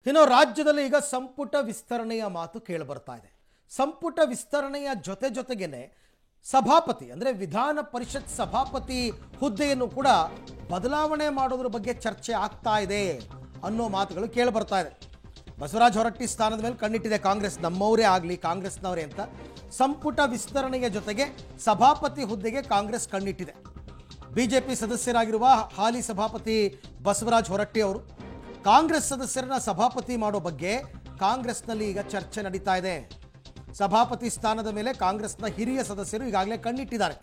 ಇನ್ನು ರಾಜ್ಯದಲ್ಲಿ ಈಗ ಸಂಪುಟ ವಿಸ್ತರಣೆಯ ಮಾತು ಕೇಳಿ ಬರ್ತಾ ಇದೆ. ಸಂಪುಟ ವಿಸ್ತರಣೆಯ ಜೊತೆಗೇನೆ ಸಭಾಪತಿ ಅಂದ್ರೆ ವಿಧಾನ ಪರಿಷತ್ ಸಭಾಪತಿ ಹುದ್ದೆಯನ್ನು ಕೂಡ ಬದಲಾವಣೆ ಮಾಡೋದ್ರ ಬಗ್ಗೆ ಚರ್ಚೆ ಆಗ್ತಾ ಇದೆ ಅನ್ನೋ ಮಾತುಗಳು ಕೇಳಿ ಬರ್ತಾ ಇದೆ. ಬಸವರಾಜ ಹೊರಟ್ಟಿ ಸ್ಥಾನದ ಮೇಲೆ ಕಣ್ಣಿಟ್ಟಿದೆ ಕಾಂಗ್ರೆಸ್. ನಮ್ಮವರೇ ಆಗಲಿ ಕಾಂಗ್ರೆಸ್ನವರೇ ಅಂತ ಸಂಪುಟ ವಿಸ್ತರಣೆಯ ಜೊತೆಗೆ ಸಭಾಪತಿ ಹುದ್ದೆಗೆ ಕಾಂಗ್ರೆಸ್ ಕಣ್ಣಿಟ್ಟಿದೆ. ಬಿಜೆಪಿ ಸದಸ್ಯರಾಗಿರುವ ಹಾಲಿ ಸಭಾಪತಿ ಬಸವರಾಜ ಹೊರಟ್ಟಿ ಅವರು ಕಾಂಗ್ರೆಸ್ ಸದಸ್ಯರನ್ನ ಸಭಾಪತಿ ಮಾಡೋ ಬಗ್ಗೆ ಕಾಂಗ್ರೆಸ್ನಲ್ಲಿ ಈಗ ಚರ್ಚೆ ನಡೀತಾ ಇದೆ. ಸಭಾಪತಿ ಸ್ಥಾನದ ಮೇಲೆ ಕಾಂಗ್ರೆಸ್ನ ಹಿರಿಯ ಸದಸ್ಯರು ಈಗಾಗಲೇ ಕಣ್ಣಿಟ್ಟಿದ್ದಾರೆ.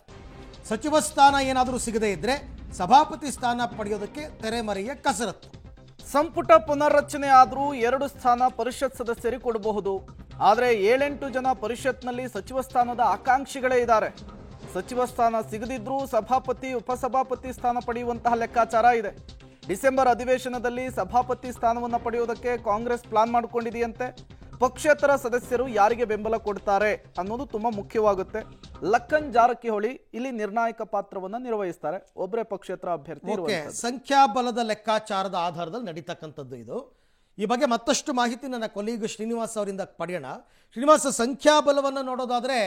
ಸಚಿವ ಸ್ಥಾನ ಏನಾದರೂ ಸಿಗದೇ ಇದ್ರೆ ಸಭಾಪತಿ ಸ್ಥಾನ ಪಡೆಯೋದಕ್ಕೆ ತೆರೆಮರೆಯ ಕಸರತ್ತು. ಸಂಪುಟ ಪುನರ್ರಚನೆ ಆದರೂ 2 ಸ್ಥಾನ ಪರಿಷತ್ ಸದಸ್ಯರಿಗೆ ಕೊಡಬಹುದು. ಆದರೆ 7-8 ಜನ ಪರಿಷತ್ನಲ್ಲಿ ಸಚಿವ ಸ್ಥಾನದ ಆಕಾಂಕ್ಷಿಗಳೇ ಇದ್ದಾರೆ. ಸಚಿವ ಸ್ಥಾನ ಸಿಗದಿದ್ರೂ ಸಭಾಪತಿ ಉಪಸಭಾಪತಿ ಸ್ಥಾನ ಪಡೆಯುವಂತಹ ಲೆಕ್ಕಾಚಾರ ಇದೆ. ಡಿಸೆಂಬರ್ ಅಧಿವೇಶನದಲ್ಲಿ ಸಭಾಪತಿ ಸ್ಥಾನವನ್ನು ಪಡೆಯುವುದಕ್ಕೆ ಕಾಂಗ್ರೆಸ್ ಪ್ಲಾನ್ ಮಾಡಿಕೊಂಡಿದೆಯಂತೆ. ಪಕ್ಷೇತರ ಸದಸ್ಯರು ಯಾರಿಗೆ ಬೆಂಬಲ ಕೊಡ್ತಾರೆ ಅನ್ನೋದು ತುಂಬಾ ಮುಖ್ಯವಾಗುತ್ತೆ. ಲಖನ್ ಜಾರಕಿಹೊಳಿ ಇಲ್ಲಿ ನಿರ್ಣಾಯಕ ಪಾತ್ರವನ್ನು ನಿರ್ವಹಿಸ್ತಾರೆ. ಒಬ್ಬರೇ ಪಕ್ಷೇತರ ಅಭ್ಯರ್ಥಿ. ಸಂಖ್ಯಾಬಲದ ಲೆಕ್ಕಾಚಾರದ ಆಧಾರದಲ್ಲಿ ನಡೀತಕ್ಕಂಥದ್ದು ಇದು. ಈ ಬಗ್ಗೆ ಮತ್ತಷ್ಟು ಮಾಹಿತಿ ನನ್ನ ಕೊಲೀಗ್ ಶ್ರೀನಿವಾಸ್ ಅವರಿಂದ ಪಡೆಯೋಣ. ಶ್ರೀನಿವಾಸ್, ಸಂಖ್ಯಾಬಲವನ್ನು ನೋಡೋದಾದ್ರೆ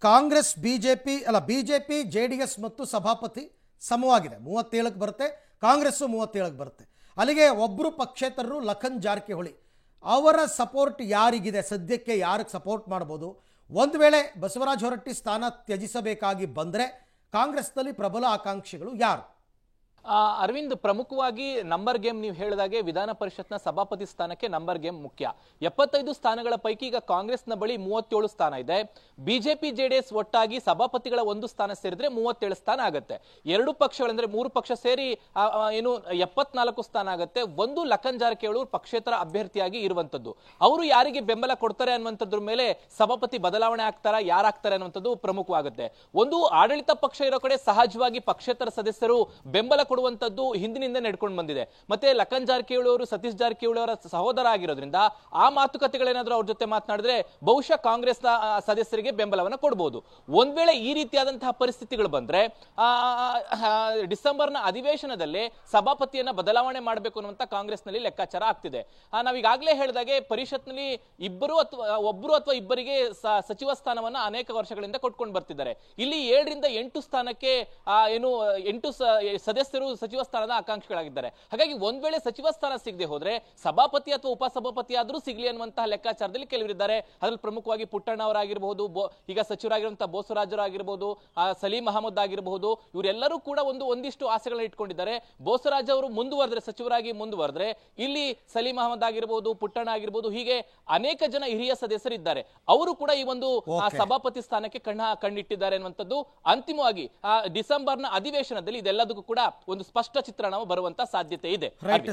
ಕಾಂಗ್ರೆಸ್ ಬಿಜೆಪಿ JDS ಮತ್ತು ಸಭಾಪತಿ ಸಮವಾಗಿದೆ. 37ಕ್ಕೆ ಬರುತ್ತೆ, ಕಾಂಗ್ರೆಸ್ಸು 37ಕ್ಕೆ ಬರುತ್ತೆ. ಅಲ್ಲಿಗೆ ಒಬ್ಬರು ಪಕ್ಷೇತರರು ಲಖನ್ ಜಾರಕಿಹೊಳಿ ಅವರ ಸಪೋರ್ಟ್ ಯಾರಿಗಿದೆ, ಸದ್ಯಕ್ಕೆ ಯಾರಿಗೆ ಸಪೋರ್ಟ್ ಮಾಡ್ಬೋದು? ಒಂದು ವೇಳೆ ಬಸವರಾಜ ಹೊರಟ್ಟಿ ಸ್ಥಾನ ತ್ಯಜಿಸಬೇಕಾಗಿ ಬಂದರೆ ಕಾಂಗ್ರೆಸ್ನಲ್ಲಿ ಪ್ರಬಲ ಆಕಾಂಕ್ಷಿಗಳು ಯಾರು? ಅರವಿಂದ್, ಪ್ರಮುಖವಾಗಿ ನಂಬರ್ ಗೇಮ್ ನೀವು ಹೇಳಿದಾಗೆ ವಿಧಾನ ಪರಿಷತ್ನ ಸಭಾಪತಿ ಸ್ಥಾನಕ್ಕೆ ನಂಬರ್ ಗೇಮ್ ಮುಖ್ಯ. 75 ಸ್ಥಾನಗಳ ಪೈಕಿ ಈಗ ಕಾಂಗ್ರೆಸ್ನ ಬಳಿ 37 ಸ್ಥಾನ ಇದೆ. ಬಿಜೆಪಿ JDS ಒಟ್ಟಾಗಿ ಸಭಾಪತಿಗಳ 1 ಸ್ಥಾನ ಸೇರಿದ್ರೆ 37 ಸ್ಥಾನ ಆಗುತ್ತೆ. 2 ಪಕ್ಷಗಳಂದ್ರೆ 3 ಪಕ್ಷ ಸೇರಿ 74 ಸ್ಥಾನ ಆಗುತ್ತೆ. ಒಂದು ಲಖನ್ ಜಾರಕಿಹೊಳಿ ಪಕ್ಷೇತರ ಅಭ್ಯರ್ಥಿಯಾಗಿ ಇರುವಂತದ್ದು. ಅವರು ಯಾರಿಗೆ ಬೆಂಬಲ ಕೊಡ್ತಾರೆ ಅನ್ನುವಂಥದ್ರ ಮೇಲೆ ಸಭಾಪತಿ ಬದಲಾವಣೆ ಆಗ್ತಾರಾ, ಯಾರಾಗ್ತಾರೆ ಅನ್ನುವಂಥದ್ದು ಪ್ರಮುಖವಾಗುತ್ತೆ. ಒಂದು ಆಡಳಿತ ಪಕ್ಷ ಇರೋ ಕಡೆ ಸಹಜವಾಗಿ ಪಕ್ಷೇತರ ಸದಸ್ಯರು ಬೆಂಬಲ ಕೊಡುವಂತದ್ದು ಹಿಂದಿನಿಂದ ನಡ್ಕೊಂಡು ಬಂದಿದೆ. ಮತ್ತೆ ಲಖನ್ ಜಾರಕಿಹೊಳಿ ಅವರು ಸತೀಶ್ ಜಾರಕಿಹೊಳಿ ಅವರ ಸಹೋದರ ಆಗಿರೋದ್ರಿಂದ ಆ ಮಾತುಕತೆಗಳೇನಾದ್ರೂ ಅವ್ರ ಜೊತೆ ಮಾತನಾಡಿದ್ರೆ ಬಹುಶಃ ಕಾಂಗ್ರೆಸ್ನ ಸದಸ್ಯರಿಗೆ ಬೆಂಬಲವನ್ನು ಕೊಡಬಹುದು. ಒಂದ್ ವೇಳೆ ಈ ರೀತಿಯಾದಂತಹ ಪರಿಸ್ಥಿತಿಗಳು ಬಂದ್ರೆ ಡಿಸೆಂಬರ್ನ ಅಧಿವೇಶನದಲ್ಲಿ ಸಭಾಪತಿಯನ್ನ ಬದಲಾವಣೆ ಮಾಡಬೇಕು ಅನ್ನುವಂತ ಕಾಂಗ್ರೆಸ್ನಲ್ಲಿ ಲೆಕ್ಕಾಚಾರ ಆಗ್ತಿದೆ. ನಾವೀಗಾಗಲೇ ಹೇಳಿದಾಗೆ ಪರಿಷತ್ನಲ್ಲಿ ಒಬ್ಬರು ಅಥವಾ ಇಬ್ಬರಿಗೆ ಸಚಿವ ಸ್ಥಾನವನ್ನ ಅನೇಕ ವರ್ಷಗಳಿಂದ ಕೊಟ್ಕೊಂಡು ಬರ್ತಿದ್ದಾರೆ. ಇಲ್ಲಿ 7ರಿಂದ 8 ಸ್ಥಾನಕ್ಕೆ 8 ಸದಸ್ಯರು ಸಚಿವ ಸ್ಥಾನದ ಆಕಾಂಕ್ಷಿಗಳಾಗಿದ್ದಾರೆ. ಹಾಗಾಗಿ ಒಂದ್ ವೇಳೆ ಸಚಿವ ಸ್ಥಾನ ಸಿಗದೆ ಹೋದ್ರೆ ಸಭಾಪತಿ ಅಥವಾ ಉಪಸಭಾಪತಿ ಆದ್ರೂ ಸಿಗ್ಲಿ ಅನ್ನುವಂತಹ ಲೆಕ್ಕಾಚಾರದಲ್ಲಿ ಕೆಲವರಿದ್ದಾರೆ. ಅದ್ರಲ್ಲಿ ಪ್ರಮುಖವಾಗಿ ಪುಟ್ಟಣ್ಣ ಅವರಾಗಿರಬಹುದು, ಈಗ ಸಚಿವರಾಗಿರುವಂತಹ ಬೋಸರಾಜರಾಗಿರಬಹುದು, ಸಲೀಂ ಅಹಮದ್ ಆಗಿರಬಹುದು. ಇವರೆಲ್ಲರೂ ಕೂಡ ಒಂದಿಷ್ಟು ಆಸೆಗಳನ್ನ ಇಟ್ಕೊಂಡಿದ್ದಾರೆ. ಬೋಸರಾಜ್ ಅವರು ಸಚಿವರಾಗಿ ಮುಂದುವರೆದ್ರೆ ಇಲ್ಲಿ ಸಲೀಂ ಅಹಮದ್ ಆಗಿರಬಹುದು, ಪುಟ್ಟಣ್ಣ ಆಗಿರಬಹುದು, ಹೀಗೆ ಅನೇಕ ಜನ ಹಿರಿಯ ಸದಸ್ಯರಿದ್ದಾರೆ. ಅವರು ಕೂಡ ಈ ಒಂದು ಸಭಾಪತಿ ಸ್ಥಾನಕ್ಕೆ ಕಣ್ಣಿಟ್ಟಿದ್ದಾರೆ ಅನ್ನುವಂಥದ್ದು. ಅಂತಿಮವಾಗಿ ಡಿಸೆಂಬರ್ನ ಅಧಿವೇಶನದಲ್ಲಿ ಇದೆಲ್ಲದಕ್ಕೂ ಕೂಡ ಒಂದು ಸ್ಪಷ್ಟ ಚಿತ್ರಣ ಬರುವಂತ ಸಾಧ್ಯತೆ ಇದೆ.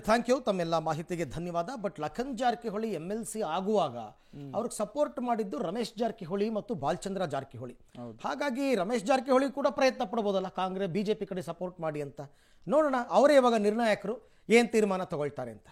ಥ್ಯಾಂಕ್ ಯು, ತಮ್ಮೆಲ್ಲ ಮಾಹಿತಿಗೆ ಧನ್ಯವಾದ. ಬಟ್ ಲಖನ್ ಜಾರಕಿಹೊಳಿ MLC ಆಗುವಾಗ ಅವ್ರಿಗೆ ಸಪೋರ್ಟ್ ಮಾಡಿದ್ದು ರಮೇಶ್ ಜಾರಕಿಹೊಳಿ ಮತ್ತು ಬಾಲಚಂದ್ರ ಜಾರಕಿಹೊಳಿ. ಹಾಗಾಗಿ ರಮೇಶ್ ಜಾರಕಿಹೊಳಿ ಕೂಡ ಪ್ರಯತ್ನ ಪಡಬಹುದಲ್ಲ ಕಾಂಗ್ರೆಸ್ ಬಿಜೆಪಿ ಕಡೆ ಸಪೋರ್ಟ್ ಮಾಡಿ ಅಂತ. ನೋಡೋಣ ಅವರೇ ಇವಾಗ ನಿರ್ಣಾಯಕರು, ಏನ್ ತೀರ್ಮಾನ ತಗೊಳ್ತಾರೆ ಅಂತ.